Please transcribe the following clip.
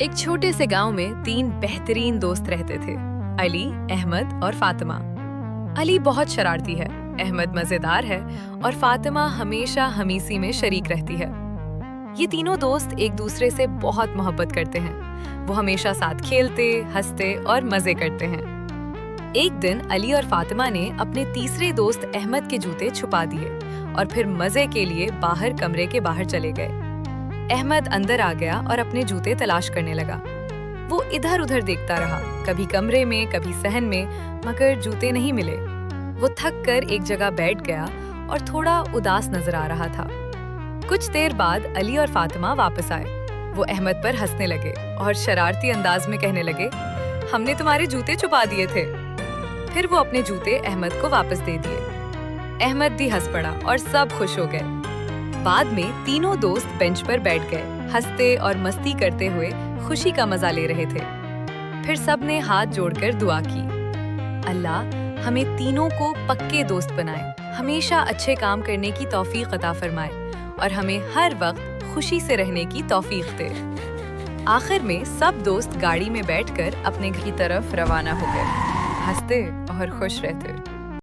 ایک چھوٹے سے گاؤں میں 3 بہترین دوست رہتے تھے، علی، احمد اور فاطمہ۔ علی بہت شرارتی ہے، احمد مزیدار ہے اور فاطمہ ہمیشہ ہمیسی میں شریک رہتی ہے۔ یہ تینوں دوست ایک دوسرے سے بہت محبت کرتے ہیں۔ وہ ہمیشہ ساتھ کھیلتے، ہنستے اور مزے کرتے ہیں۔ ایک دن علی اور فاطمہ نے اپنے تیسرے دوست احمد کے جوتے چھپا دیے اور پھر مزے کے لیے باہر کمرے کے باہر چلے گئے۔ احمد اندر آ گیا اور اپنے جوتے تلاش کرنے لگا۔ وہ ادھر ادھر دیکھتا رہا، کبھی کمرے میں، کبھی صحن میں، مگر جوتے نہیں ملے۔ وہ تھک کر ایک جگہ بیٹھ گیا اور تھوڑا اداس نظر آ رہا تھا۔ کچھ دیر بعد علی اور فاطمہ واپس آئے۔ وہ احمد پر ہنسنے لگے اور شرارتی انداز میں کہنے لگے، ہم نے تمہارے جوتے چھپا دیے تھے۔ پھر وہ اپنے جوتے احمد کو واپس دے دیے۔ احمد بھی ہنس پڑا اور سب خوش ہو گئے۔ بعد میں تینوں دوست بینچ پر بیٹھ گئے، ہنستے اور مستی کرتے ہوئے خوشی کا مزہ لے رہے تھے۔ پھر سب نے ہاتھ جوڑ کر دعا کی، اللہ ہمیں تینوں کو پکے دوست بنائے، ہمیشہ اچھے کام کرنے کی توفیق عطا فرمائے اور ہمیں ہر وقت خوشی سے رہنے کی توفیق دے۔ آخر میں سب دوست گاڑی میں بیٹھ کر اپنے گھر کی طرف روانہ ہو گئے، ہنستے اور خوش رہتے۔